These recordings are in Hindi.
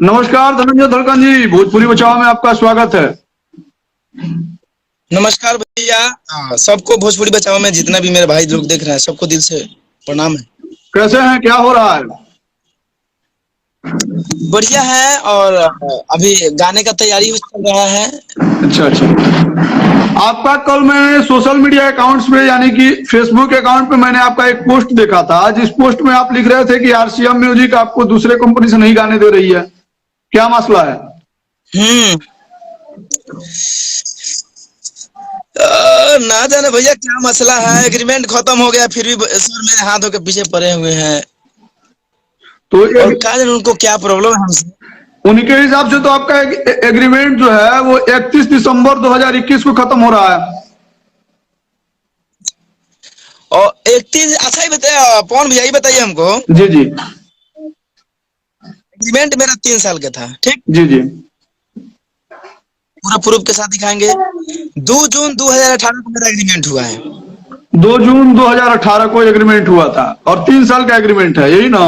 नमस्कार धनंजय धड़कन जी, भोजपुरी बचाओ में आपका स्वागत है। नमस्कार भैया। सबको भोजपुरी बचाओ में जितना भी मेरे भाई लोग देख रहे हैं सबको दिल से प्रणाम है। कैसे हैं, क्या हो रहा है? बढ़िया है। और अभी गाने का तैयारी चल रहा है। अच्छा अच्छा। आपका कल मैंने सोशल मीडिया अकाउंट्स पे यानी कि फेसबुक अकाउंट पे मैंने आपका एक पोस्ट देखा था। जिस पोस्ट में आप लिख रहे थे कि आरसीएम म्यूजिक आपको दूसरे कंपनी से नहीं गाने दे रही है, क्या मसला है? हम्म। ना जाने भैया क्या मसला है। एग्रीमेंट खत्म हो गया फिर भी सर मेरे हाथों के पीछे पड़े हुए हैं। तो और क्या जाने उनको क्या प्रॉब्लम है हमसे। उनके हिसाब से तो आपका एग्रीमेंट जो है वो 31 दिसंबर 2021 को खत्म हो रहा है। और 31 अच्छा ही बताया पवन भैया, ही बताइए हमको। जी जी एग्रीमेंट मेरा 3 साल का था, ठीक। जी जी। पूरा प्रूफ के साथ दिखाएंगे। 2 जून 2018 को मेरा एग्रीमेंट हुआ है। 2 जून 2018 को एग्रीमेंट हुआ था और 3 साल का एग्रीमेंट है, यही ना?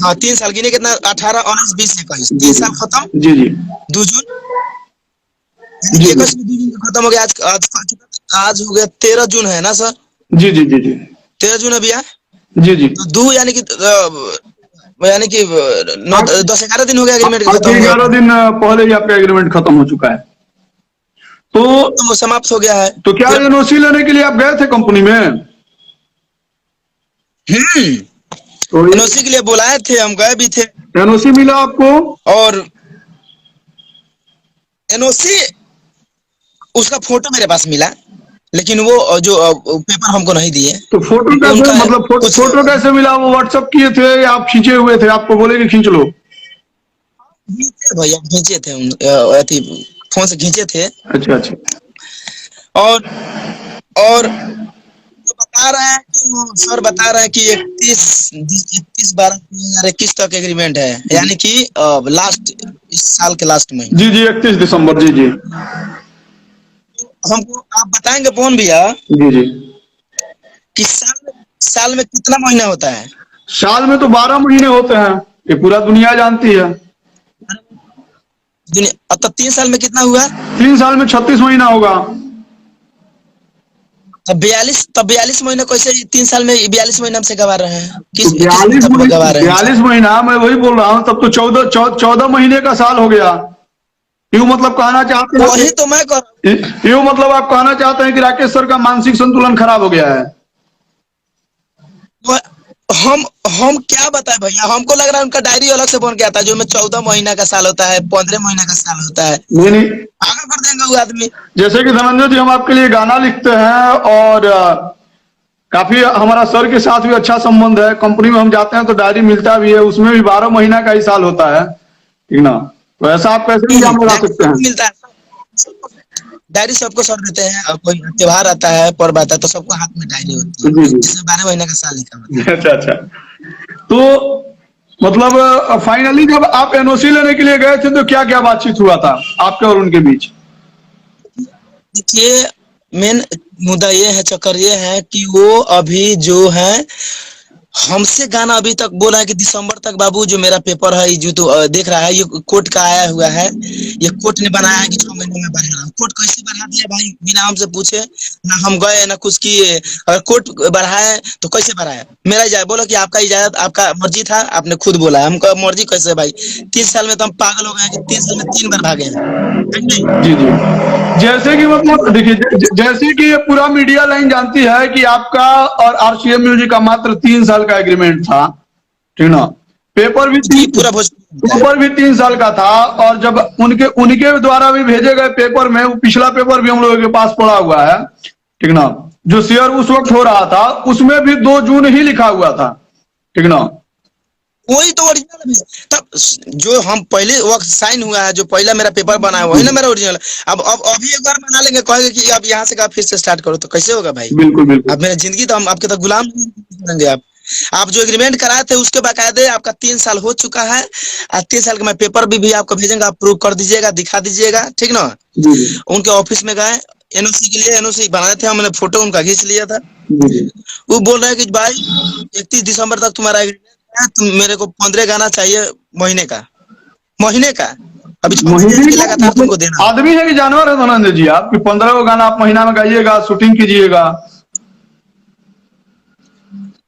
हाँ 3 साल की नहीं, कितना 18 19 20 21 जी 3 साल खत्म। जी जी 2 जून यानी जी कि जी 21 में 2 जून को खत्म हो गया। आज आज आज हो गया 13 जून है ना सर। जी जी जी जी 13 जून अभी है। जी जी। तो 2 यानी कि 10 11 दिन हो गया एग्रीमेंट आज खत्म हुआ। 11 दिन पहले ही आपका एग्रीमेंट खत्म हो चुका है। तो तो वो समाप्त हो गया है। तो क्या एनओसी लेने के लिए आप गए थे कंपनी में? तो एनओसी के लिए बुलाए थे, हम गए भी थे। एनओसी मिला आपको? और एनओसी उसका फोटो मेरे पास मिला, लेकिन वो जो पेपर हमको नहीं दिए। तो फोटो कैसे, उनका मतलब कुछ फोटो कैसे मिला? वो व्हाट्सएप किए थे या आप खींचे हुए थे, आपको बोले कि खींच लो? भैया खींचे थे, फोन से खींचे थे। अच्छा अच्छा। और और तो बता रहे हैं कि सर बता रहे हैं कि 31/12/2021 तक एग्रीमेंट है, यानी कि लास्ट इस साल के लास्ट में। जी जी 31 दिसंबर। जी जी हमको आप बताएंगे पवन भैया जी जी। कि साल में कितना महीना होता है। साल में तो 12 महीने होते हैं, ये पूरा दुनिया जानती है। तो 3 साल में कितना हुआ? 3 साल में 36 महीना होगा। तब 42 महीने कैसे 3 साल में 42 महीने हमसे गवा रहे हैं? तो किस मतलब गवा रहे हैं हमसे? 42 महीना, मैं वही बोल रहा हूँ, तब तो 14 महीने का साल हो गया। यूं मतलब कहना चाहते हैं, वही तो मैं कर यूं मतलब आप कहना चाहते हैं कि राकेश सर का मानसिक संतुलन खराब हो गया है। हम क्या बताएं भैया, हमको लग रहा है उनका डायरी अलग से बन गया था, जो में 14 महीना का साल होता है, 15 महीना का साल होता है। नहीं नहीं, पागल कर देंगे वो आदमी। जैसे कि धनंजय जी, हम आपके लिए गाना लिखते हैं और काफी हमारा सर के साथ भी अच्छा संबंध है। कंपनी में हम जाते हैं तो डायरी मिलता भी है, उसमें भी 12 महीना का ही साल होता है, ठीक ना? तो ऐसा आप कैसे इल्जाम लगा सकते हैं? मिलता है डायरी, सबको सर देते हैं। और कोई त्योहार आता है, पर्व आता है, तो सबको हाथ में डायरी होती जी है जी। जिसमें 12 महीने का साल लिखा होता है। अच्छा अच्छा। तो मतलब फाइनली जब आप एनओसी लेने के लिए गए थे तो क्या क्या बातचीत हुआ था आपके और उनके बीच? देखिए, मेन मुद्दा ये है, चक्कर ये है कि वो अभी जो है हमसे गाना अभी तक बोला है कि दिसंबर तक बाबू जो मेरा पेपर है, जो तो देख रहा है, ये कोर्ट का आया हुआ है। ये कोर्ट ने बनाया है कि 6 महीने में बढ़ा रहा हूँ। कोर्ट कैसे बढ़ा दिया भाई, बिना हमसे पूछे? ना हम गए ना कुछ किए। अगर कोर्ट बढ़ाए तो कैसे बढ़ाया? मेरा इजाजत बोलो कि आपका इजाजत, आपका मर्जी था, आपने खुद बोला है। हमको मर्जी कैसे भाई? 3 साल में तो हम पागल हो गए हैं कि 3 साल में 3 बार भागे हैं, है कि नहीं? जी जी। जैसे कि मतलब देखिए, जैसे कि ये पूरा मीडिया लाइन जानती है कि आपका और आरसीएम म्यूजिक का मात्र 3 साल का एग्रीमेंट था, ठीक ना? पेपर भी जी, पूरा भोजपुरी है। पेपर भी 3 साल का था। और जब उनके उनके द्वारा भी भेजे गए पेपर में, वो पिछला पेपर भी हम लोगों के पास पड़ा हुआ है, ठीक ना? जो शेयर उस वक्त हो रहा था उसमें भी 2 जून ही लिखा हुआ था, ठीक ना? वही तो ओरिजिनल है। तब जो हम पहले वक्त साइन हुआ है, जो पहला मेरा पेपर बना है, वही ना मेरा ओरिजिनल है। अब अभी एक बार बना लेंगे, कहेंगे कि अब यहाँ से फिर से स्टार्ट करो, तो कैसे होगा भाई? बिल्कुल बिल्कुल। अब मेरा जिंदगी तो हम आपके तो गुलाम करेंगे। आप जो एग्रीमेंट कराए थे उसके बाकायदे आपका 3 साल हो चुका है। 3 साल का मैं पेपर भी आपको भेजेंगे, आप प्रूव कर दीजिएगा, दिखा दीजिएगा, ठीक ना? जी जी उनके ऑफिस में गए, एनओसी के लिए, एनओसी बनाए थे हमने, फोटो उनका खींच लिया था। जी जी। वो बोल रहे हैं कि भाई 31 दिसंबर तक तुम्हारा एग्रीमेंट तुम मेरे को 15 गाना चाहिए महीने का अभी 6 दिन महीने की का लगातार तुमको मतलब देना है। आदमी है कि जानवर है धनंजय जी? आप कि 15 गाना आप महीना में गाइएगा, शूटिंग कीजिएगा?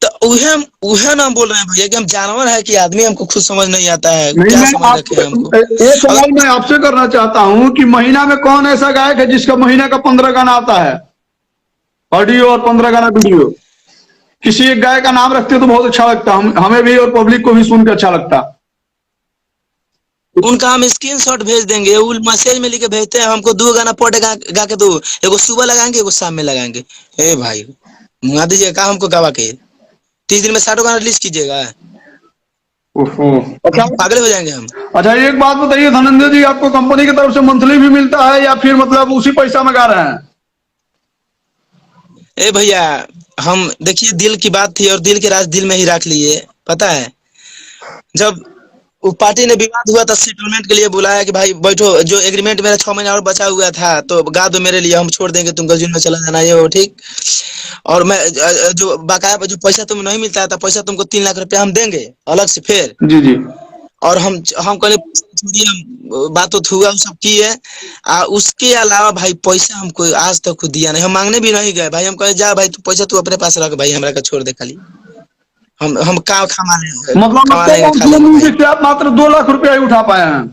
तो उहे उहे ना हम बोल रहे हैं भैया कि हम जानवर है कि आदमी, हमको खुद समझ नहीं आता है, नहीं, क्या मैं समझ आप रखे हैं हमको। ये अगर सवाल मैं आपसे करना चाहता हूँ कि महीना में कौन ऐसा गायक है जिसका महीने का 15 गाना आता है, ऑडियो और 15 गाना वीडियो? किसी एक गायक का नाम रखते तो बहुत अच्छा लगता, हमें भी और पब्लिक को भी सुन के अच्छा लगता। उनका हम स्क्रीनशॉट भेज देंगे, वो मैसेज में लिख के भेजते हैं हमको, 2 गाना पर डे गा के दो, एगो सुबह लगाएंगे एगो शाम में लगाएंगे। ए भाई मुंगा दीजिए का हमको गवा के 30 दिन में 60 गाना रिलीज कीजिएगा, ओहो। अच्छा, पागल हो जाएंगे हम। अच्छा, एक बात बताइए धनंजय जी, आपको कंपनी की तरफ से मंथली भी मिलता है या फिर मतलब उसी पैसा में गा रहे हैं? ए भैया हम देखिए, दिल की बात थी और दिल के राज दिल में ही रख लिए, पता है। जब वो पार्टी ने विवाद हुआ था, सेटलमेंट के लिए बुलाया कि भाई बैठो, जो एग्रीमेंट मेरा 6 महीना और बचा हुआ था तो गा दो मेरे लिए, हम छोड़ देंगे, तुम गर्जुन में चला जाना, ये वो ठीक। और मैं जो बकाया जो पैसा तुम्हें नहीं मिलता है तो पैसा तुमको 3 लाख रुपया हम देंगे अलग से फिर। जी जी। और हम कहले छोड़िए, हम बात तो हुआ सब की है। उसके अलावा भाई पैसा हमको आज तक दिया नहीं, हम मांगने भी नहीं गए भाई, हम कहे जा भाई तू पैसा तू अपने पास रख भाई, हमरा का छोड़ दे खाली, हम का मतलब कमा आपको लेंगे खा लेंगे काउंसलिंग भाई। से आप मात्र 2 लाख रुपया ही उठा पाए हैं?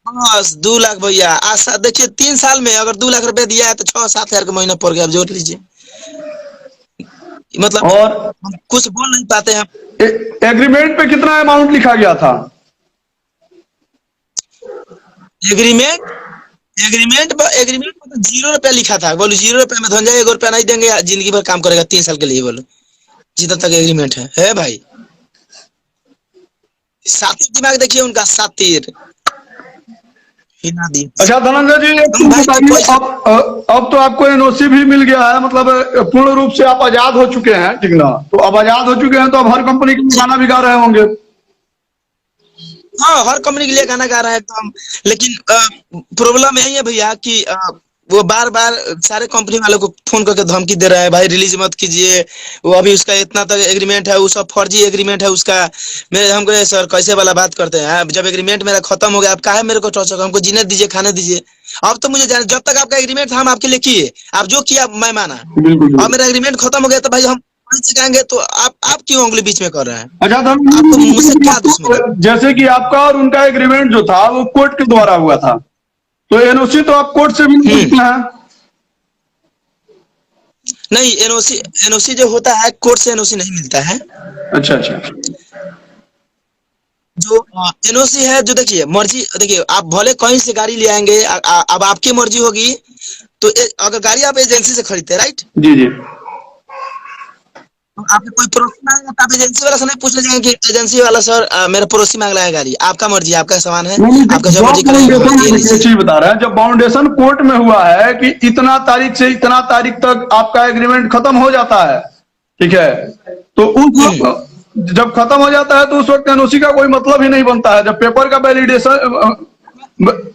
बस 2 लाख भैया, आशा देखिए 3 साल में अगर 2 लाख रुपया दिया है तो 6-7 हजार का महीना पड़ गया, अब जोड़ लीजिए। मतलब और हम कुछ बोल नहीं पाते हैं। एग्रीमेंट पे कितना अमाउंट लिखा गया था? एग्रीमेंट एग्रीमेंट पर तो 0 रुपया लिखा था, बोलो 0 रुपया में धन जाए, 1 रुपया नहीं देंगे, जिंदगी भर काम करेगा 3 साल के लिए, बोलो जितना तक एग्रीमेंट है भाई। सातिर दिमाग देखिए उनका, सातिर हिला दी। अच्छा धनंजय जी, एक हम चीज भाई तो बताइए, पैसा अब तो आपको एनओसी भी मिल गया है, मतलब पूर्ण रूप से आप आजाद हो चुके हैं, ठीक ना? तो अब आजाद हो चुके हैं तो अब हर कंपनी के गाना भी गा रहे होंगे। हाँ हर कंपनी के लिए गाना गा रहा है एकदम। लेकिन प्रॉब्लम यही है भैया कि वो बार बार सारे कंपनी वालों को फोन करके धमकी दे रहा है, भाई रिलीज मत कीजिए, वो अभी उसका इतना तक एग्रीमेंट है, वो सब फर्जी एग्रीमेंट है उसका। मेरे हम कहे सर कैसे वाला बात करते हैं, जब एग्रीमेंट मेरा खत्म हो गया, आप काहे मेरे को टॉर्चर, हमको जीने दीजिए, खाने दीजिए। अब तो मुझे जान, जब तक आपका एग्रीमेंट था हम आपके लिए किए, आप जो किया मैं माना। बिल्कुल अब बिल्कुल। मेरा एग्रीमेंट खत्म हो गया तो भाई हम वहीं से जाएंगे, तो आप क्यों उंगली बीच में कर रहे हैं? अच्छा आपको मुझसे क्या धनंजय, दुश्मनी? जैसे कि आपका और उनका एग्रीमेंट जो था वो कोर्ट के द्वारा हुआ था, तो एनओसी तो आप कोर्ट से भी ले हम्म। सकते हैं। नहीं, एनओसी जो होता है कोर्ट से एनओसी नहीं मिलता है। अच्छा अच्छा। जो एनओसी है, जो देखिए मर्जी, देखिए आप भले कहीं से गाड़ी ले आएंगे, अब आपकी मर्जी होगी। तो अगर गाड़ी आप एजेंसी से खरीदते हैं, राइट, जी जी। तो आपके कोई पड़ोसी मांगेगा तो आप एजेंसी वाला से नहीं पूछ लीजिएगा कि एजेंसी वाला सर मेरा पड़ोसी मांग रहा है गाड़ी, आपका मर्जी, आपका सामान है, नहीं, आपका जो जब मर्जी करेंगे वो फाउंडेशन ये ये लीजिए। चीज बता रहा है, जब फाउंडेशन कोर्ट में हुआ है कि इतना तारीख से इतना तारीख तक आपका एग्रीमेंट खत्म हो जाता है, ठीक है, तो उस वक्त जब खत्म हो जाता है तो उस वक्त एनओसी का कोई मतलब ही नहीं बनता है, जब पेपर का वैलिडेशन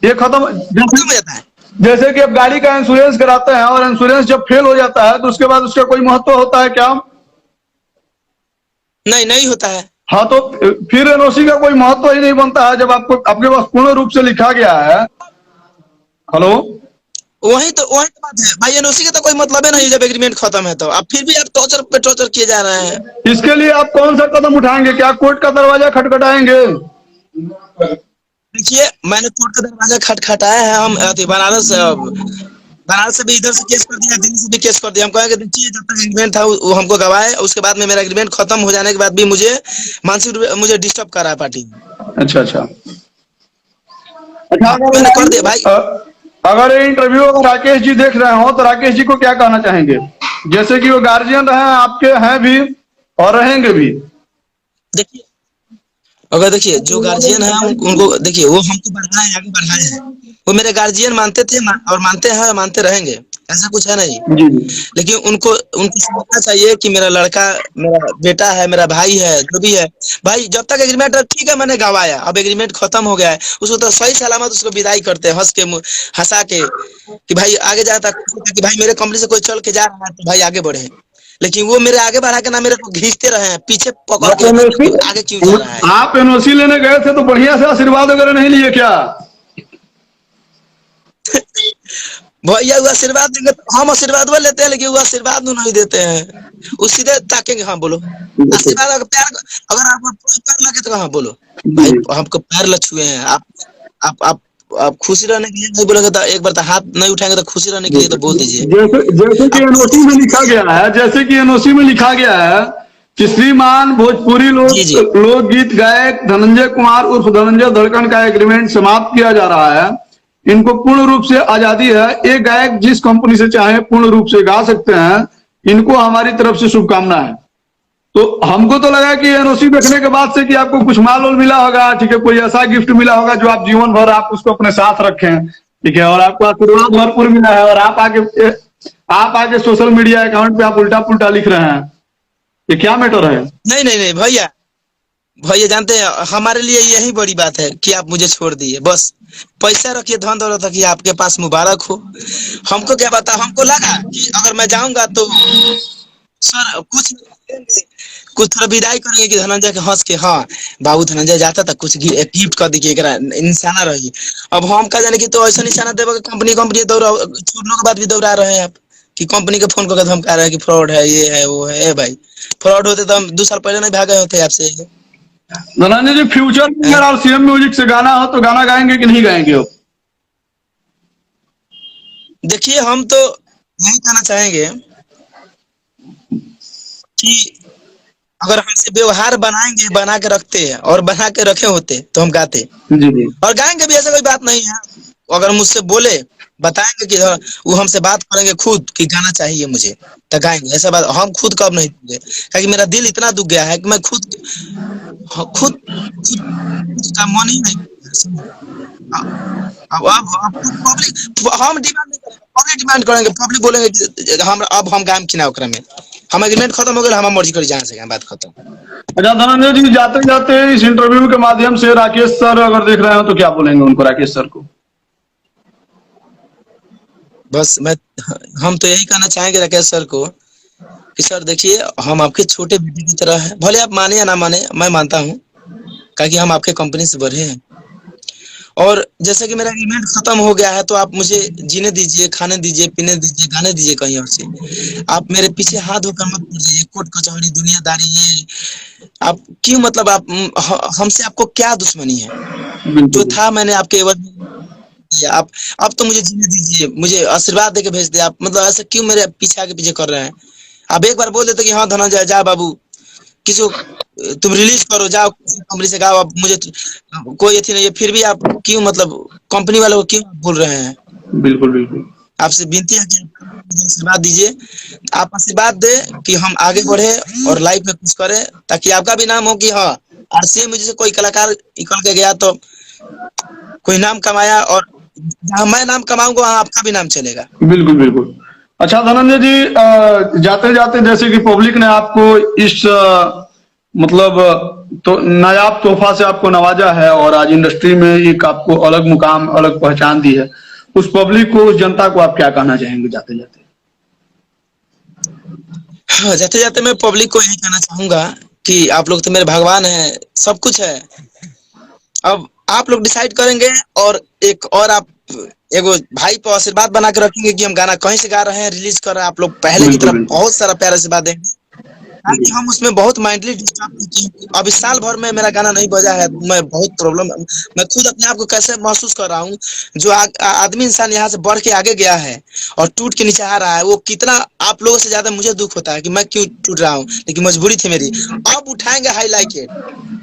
ये खत्म। जैसे खत्म हो जाता है। जैसे कि अब गाड़ी का इंश्योरेंस कराते हैं और इंश्योरेंस जब फेल हो जाता है तो उसके बाद उसका कोई महत्व होता है क्या? नहीं, नहीं होता है। हाँ, तो फिर एनओसी का कोई महत्व ही नहीं बनता है जब आपको आपके पास पूर्ण रूप से लिखा गया है। हेलो। वही तो बात है भाई, एनओसी का तो कोई मतलब है नहीं जब एग्रीमेंट खत्म है तो। अब फिर भी आप टॉर्चर पे टॉर्चर किए जा रहे हैं। इसके लिए आप कौन सा कदम उठाएंगे? क्या कोर्ट का दरवाजा खटखटाएंगे? देखिए मैंने कोर्ट का दरवाजा खटखटाया है, हम बनारस से भी इधर से केस कर दिया, दिल्ली से भी केस कर दिया। हम कहेंगे देखिए जब तक एग्रीमेंट था वो हमको गवाए, उसके बाद में मेरा एग्रीमेंट खत्म हो जाने के बाद भी मुझे मानसिक रूप से मुझे डिस्टर्ब कर रहा है पार्टी। अच्छा अच्छा। अच्छा, हाँ, मैंने कर दिया भाई। अगर ये इंटरव्यू अगर राकेश जी देख रहे हो तो राकेश जी को क्या कहना चाहेंगे, जैसे कि वो गार्जियन रहे हैं आपके, हैं भी और रहेंगे भी? देखिए अगर देखिए जो गार्जियन है उनको देखिए, वो हमको बढ़ाए आगे बढ़ाए हैं, वो मेरे गार्जियन मानते थे और मानते हैं और मानते रहेंगे, ऐसा कुछ है नहीं। जी जी। लेकिन उनको उनको समझना चाहिए कि मेरा लड़का, मेरा बेटा है, मेरा भाई है, जो भी है भाई, जब तक एग्रीमेंट ठीक है मैंने गवाया, अब एग्रीमेंट खत्म हो गया है, उसको तो सही सलामत उसको विदाई करते हैं, हंस के हंसा के, कि भाई आगे जाता कि भाई मेरे कंपनी से कोई चल के जा रहा है तो भाई आगे बढ़े। लेकिन वो मेरे आगे बढ़ा के ना मेरे को घींचते रहे हैं, पीछे पकड़ आप के एनओसी कि आगे क्यों जा रहा है। आप एनओसी लेने गए थे तो बढ़िया से आशीर्वाद वगैरह नहीं लिए क्या? भैया वो आशीर्वाद देंगे तो हम आशीर्वाद वो लेते हैं, लेकिन वो आशीर्वाद नहीं देते हैं। वो सीधे ताकेंगे, हाँ बोलो। आशीर्वाद अगर प्यार, अगर आपको पैर लगे तो हाँ बोलो भाई, जी। हमको पैर लग छुए हैं आप। आप आप खुशी रहने के लिए नहीं बोलेंगे तो एक बार तो हाथ नहीं उठाएंगे, तो खुशी रहने के लिए तो बोल दीजिए। जैसे जैसे कि आप एनओसी में लिखा गया है, जैसे कि एनओसी में लिखा गया है कि श्रीमान भोजपुरी जी जी लोकगीत गायक धनंजय कुमार उर्फ धनंजय धड़कन का एग्रीमेंट समाप्त किया जा रहा है। इनको पूर्ण रूप से आजादी है, ये गायक जिस कंपनी से चाहे पूर्ण रूप से गा सकते हैं। इनको हमारी तरफ से शुभकामना है। तो हमको तो लगा कि एनओसी देखने के बाद से कि आपको कुछ माल वाल मिला होगा, ठीक है, कोई ऐसा गिफ्ट मिला होगा जो आप जीवन भर आप उसको अपने साथ रखें, ठीक है, और आपको आशीर्वाद भरपूर मिला है, और आप आगे सोशल मीडिया अकाउंट पे आप उल्टा पुल्टा लिख रहे हैं। ये क्या मैटर है? नहीं नहीं नहीं भैया, भैया जानते हैं हमारे लिए यही बड़ी बात है कि आप मुझे छोड़ दिए। बस पैसा रखिए, धन दौलत रखिए, आपके पास मुबारक हो। हमको क्या पता, हमको लगा कि अगर मैं जाऊंगा तो सर कुछ थोड़ा विदाई करेंगे कि धनंजय के हंस के, हाँ बाबू धनंजय जाता था, कुछ गिफ्ट कर दी निशाना रही। अब हम कह जाने की तो ऐसा निशाना देवे कंपनी कंपनी दौड़ा छोड़ने के बाद भी दौड़ा रहे हैं आप, कि कंपनी के फोन करके धमका रहे हैं कि फ्रॉड है, ये है वो है। भाई फ्रॉड होते तो हम 2 साल पहले नहीं भागे होते आपसे। धनंजय जी, फ्यूचर में अगर आप सीएम म्यूजिक से गाना हो तो गाना गाएंगे कि नहीं गाएंगे आप? देखिए हम तो यही कहना चाहेंगे कि अगर हमसे व्यवहार बनाएंगे, बना के रखते हैं और बना के रखे होते तो हम गाते जी जी। और गाएंगे भी, ऐसा कोई बात नहीं है। अगर मुझसे बोले, बताएंगे कि वो हमसे बात करेंगे खुद कि गाना चाहिए मुझे, तो गाएंगे। ऐसा बात हम खुद कब नहीं देंगे, क्योंकि मेरा दिल इतना दुख गया है कि मैं खुद खुद खुद का मन ही नहीं। अब पब्लिक हम डिमांड नहीं करेंगे, पब्लिक डिमांड करेंगे, पब्लिक बोलेंगे कि हम अब हम गायब की ना ओकरा में, हम एग्रीमेंट खत्म हो गया, हम मर्जी करी जहाँ से बात खत्म। अच्छा धनंजय जी, जाते जाते इस इंटरव्यू के माध्यम से राकेश सर अगर देख रहे हो तो क्या बोलेंगे उनको, राकेश सर को? बस हम तो यही कहना चाहेंगे राकेश सर को कि सर देखिए, हम आपके छोटे बेटे की तरह है, भले आप माने या ना माने, मैं मानता हूँ, क्योंकि हम आपके कंपनी से बढ़े हैं। और जैसे कि मेरा एग्रीमेंट खत्म हो गया है, तो आप मुझे जीने दीजिए, खाने दीजिए, पीने दीजिए, गाने दीजिए कहीं और से। आप मेरे पीछे हाथ धोकर मत पड़िए, कोर्ट कचहरी दुनियादारी ये आप क्यों, मतलब आप हमसे आपको क्या दुश्मनी है? जो था मैंने आपके एवज में दिया, आप अब तो मुझे जीने दीजिए, मुझे आशीर्वाद देके भेज दे आप। मतलब ऐसे क्यों मेरे पीछे आगे पीछे कर रहे हैं? आप एक बार बोल देते कि हाँ धनंजय जा बाबू, किसी को तुम रिलीज करो, जाओ कंपनी से गाओ, अब मुझे कोई अथी नहीं है। फिर भी आप क्यों, मतलब कंपनी वालों को क्यों बोल रहे हैं? बिल्कुल बिल्कुल। आपसे विनती है कि मुझे आशीर्वाद दीजिए, आप आशीर्वाद दे कि हम आगे बढ़े और लाइफ में कुछ करें, ताकि आपका भी नाम हो कि हाँ आरसीएम में जैसे कोई कलाकार निकल के गया तो कोई नाम कमाया, और जहाँ मैं नाम कमाऊंगा वहाँ आपका भी नाम चलेगा। बिल्कुल बिल्कुल। अच्छा धनंजय जी, जाते जाते जैसे कि पब्लिक ने आपको इस मतलब तो नायाब तोहफा से आपको नवाजा है, और आज इंडस्ट्री में एक आपको अलग मुकाम, अलग पहचान दी है, उस पब्लिक को, उस जनता को आप क्या कहना चाहेंगे जाते जाते? हाँ, जाते जाते मैं पब्लिक को यही कहना चाहूंगा कि आप लोग तो मेरे भगवान हैं, सब कुछ है। अब आप लोग डिसाइड करेंगे, और एक और आप एगो भाई पर आशीर्वाद बना के रखेंगे कि हम गाना कहीं से गा रहे हैं, रिलीज कर रहे हैं, आप लोग पहले की तरह बहुत सारा प्यार आशीर्वाद देंगे। ताकि हम उसमें बहुत माइंडली डिस्टर्ब, अभी साल भर में मेरा गाना नहीं बजा है, मैं बहुत प्रॉब्लम, मैं खुद अपने आप को कैसे महसूस कर रहा हूँ। जो आदमी इंसान यहाँ से बढ़ के आगे गया है और टूट के नीचे आ रहा है, वो कितना आप लोगों से ज्यादा मुझे दुख होता है कि मैं क्यों टूट रहा हूँ, लेकिन मजबूरी थी मेरी। अब उठाएंगे हाई लाइक इट।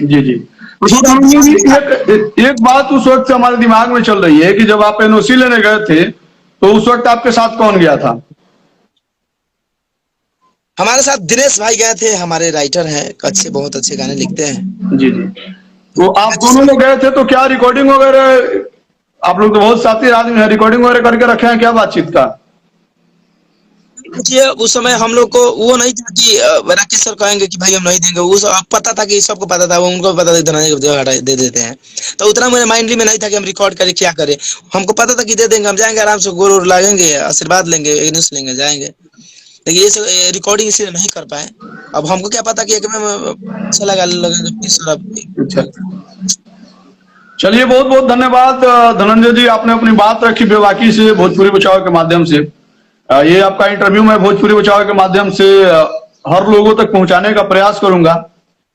जी जी। एक बात उस वक्त से हमारे दिमाग में चल रही है कि जब आप एनओसी लेने गए थे तो उस वक्त आपके साथ कौन गया था? हमारे साथ दिनेश भाई गए थे, हमारे राइटर हैं, अच्छे, बहुत अच्छे गाने लिखते हैं। जी जी। तो आप दोनों लोग गए थे तो क्या रिकॉर्डिंग वगैरह, आप लोग तो बहुत साथी आदमी हैं, रिकॉर्डिंग वगैरह करके रखे हैं क्या बातचीत का? देखिए उस समय हम लोग को वो नहीं था कि राकेश सर कहेंगे कि भाई हम नहीं देंगे, उस पता था कि सबको पता था, वो उनको पता था धनंजय दे देते हैं, तो उतना मेरे माइंडली में नहीं था कि हम रिकॉर्ड करें क्या करें। हमको पता था कि दे देंगे, हम जाएंगे आराम से, गोर लागेंगे, आशीर्वाद लेंगे, न्यूज लेंगे, जाएंगे। देखिए ये रिकॉर्डिंग इसलिए नहीं कर पाए। अब हमको क्या पता कि एक में अच्छा लगा प्लीज सर आप। अच्छा, चलिए बहुत बहुत धन्यवाद धनंजय जी, आपने अपनी बात रखी बेबाकी से भोजपुरी बचाव के माध्यम से। ये आपका इंटरव्यू मैं भोजपुरी बचाव के माध्यम से हर लोगों तक पहुंचाने का प्रयास करूंगा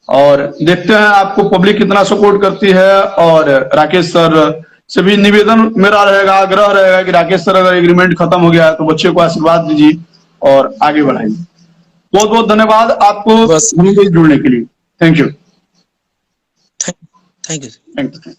और देखते हैं आपको पब्लिक कितना सपोर्ट करती है। और राकेश सर से भी निवेदन मेरा रहेगा, आग्रह रहेगा कि राकेश सर अगर एग्रीमेंट खत्म हो गया है तो बच्चे को आशीर्वाद दीजिए और आगे बढ़ाइए। बहुत बहुत धन्यवाद आपको बस हमसे जुड़ने के लिए। Thank you. Thank you. Thank you.